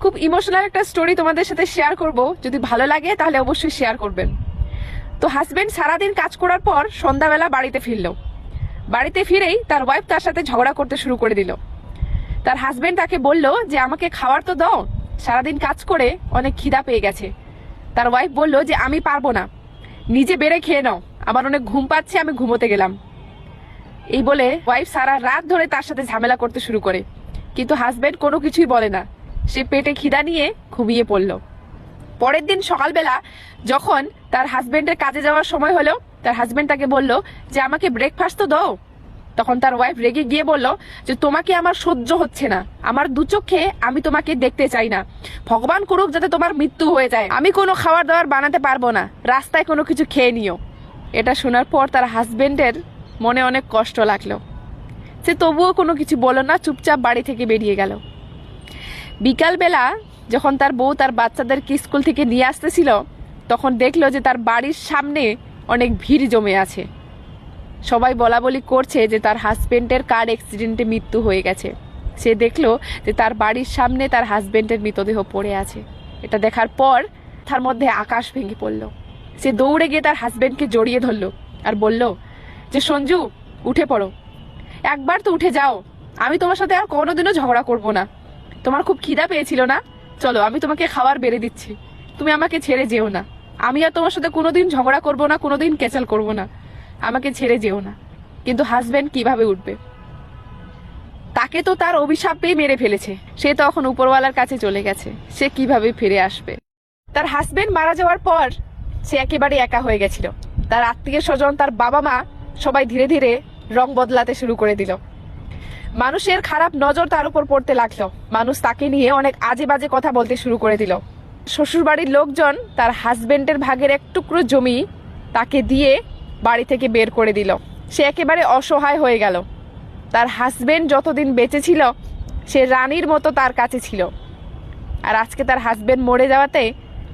খুব ইমোশনাল একটা স্টোরি তোমাদের সাথে শেয়ার করব, যদি ভালো লাগে তাহলে অবশ্যই শেয়ার করবেন। তো হাজবেন্ড সারাদিন কাজ করার পর সন্ধ্যাবেলা বাড়িতে ফিরল। বাড়িতে ফিরেই তার ওয়াইফ তার সাথে ঝগড়া করতে শুরু করে দিল। তার হাজবেন্ড তাকে বলল যে আমাকে খাবার তো দাও, সারাদিন কাজ করে অনেক খিদা পেয়ে গেছে। তার ওয়াইফ বলল যে আমি পারবো না, নিজে বেড়ে খেয়ে নাও, আমার অনেক ঘুম পাচ্ছে, আমি ঘুমোতে গেলাম। এই বলে ওয়াইফ সারা রাত ধরে তার সাথে ঝামেলা করতে শুরু করে, কিন্তু হাজবেন্ড কোনো কিছুই বলে না। সে পেটে খিদা নিয়ে ঘুমিয়ে পড়ল। পরের দিন সকালবেলা যখন তার হাজবেন্ডের কাজে যাওয়ার সময় হলো, তার হাজবেন্ড তাকে বলল যে আমাকে ব্রেকফাস্ট তো দাও। তখন তার ওয়াইফ রেগে গিয়ে বলল যে তোমাকে আমার সহ্য হচ্ছে না, আমার দু চোখে আমি তোমাকে দেখতে চাই না, ভগবান করুক যাতে তোমার মৃত্যু হয়ে যায়, আমি কোনো খাবার দাবার বানাতে পারবো না, রাস্তায় কোনো কিছু খেয়ে নিও। এটা শোনার পর তার হাজবেন্ডের মনে অনেক কষ্ট লাগলো। সে তবুও কোনো কিছু বলল না, চুপচাপ বাড়ি থেকে বেরিয়ে গেল। বিকালবেলা যখন তার বউ তার বাচ্চাদেরকে স্কুল থেকে নিয়ে আসতেছিল, তখন দেখলো যে তার বাড়ির সামনে অনেক ভিড় জমে আছে। সবাই বলা বলি করছে যে তার হাজবেন্ডের কার অ্যাক্সিডেন্টে মৃত্যু হয়ে গেছে। সে দেখলো যে তার বাড়ির সামনে তার হাজবেন্ডের মৃতদেহ পড়ে আছে। এটা দেখার পর তার মধ্যে আকাশ ভেঙে পড়ল। সে দৌড়ে গিয়ে তার হাজবেন্ডকে জড়িয়ে ধরলো আর বলল যে সঞ্জু, উঠে পড়ো, একবার তো উঠে যাও, আমি তোমার সাথে আর কোনোদিনও ঝগড়া করব না। তোমার খুব খিদা পেয়েছিল না, চলো আমি তোমাকে খাবার বেড়ে দিচ্ছি, তুমি আমাকে ছেড়ে যেও না, আমি আর তোমার সাথে কোনোদিন ঝগড়া করব না, কোনোদিন কেচাল করব না, আমাকে ছেড়ে যেও না। কিন্তু হাজবেন্ড কিভাবে উঠবে? তাকে তো তার অভিশাপেই মেরে ফেলেছে, সে তো এখন উপরওয়ালার কাছে চলে গেছে, সে কিভাবে ফিরে আসবে? তার হাজবেন্ড মারা যাওয়ার পর সে একেবারে একা হয়ে গেছিল। তার আত্মীয় স্বজন, তার বাবা মা সবাই ধীরে ধীরে রং বদলাতে শুরু করে দিল। মানুষের খারাপ নজর তার উপর পড়তে লাগলো। মানুষ তাকে নিয়ে অনেক আজে বাজে কথা বলতে শুরু করে দিল। শ্বশুর বাড়ির লোকজন তার হাজবেন্ডের ভাগের এক টুকরো জমি তাকে দিয়ে বাড়ি থেকে বের করে দিল। সে একেবারে অসহায় হয়ে গেল। তার হাজবেন্ড যতদিন বেঁচে ছিল সে রানীর মতো তার কাছে ছিল, আর আজকে তার হাজবেন্ড মরে যাওয়াতে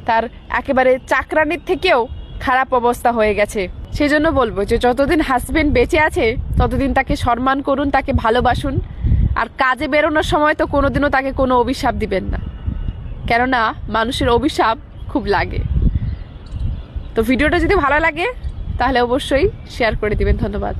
তার একেবারে চাকরানির থেকেও খারাপ অবস্থা হয়ে গেছে। সেজন্য বলবো যে যতদিন হাজবেন্ড বেঁচে আছে ততদিন তাকে সম্মান করুন, তাকে ভালোবাসুন, আর কাজে বেরোনোর সময় তো কোনোদিনও তাকে কোনো অভিশাপ দিবেন না, কেননা মানুষের অভিশাপ খুব লাগে। তো ভিডিওটা যদি ভালো লাগে তাহলে অবশ্যই শেয়ার করে দিবেন। ধন্যবাদ।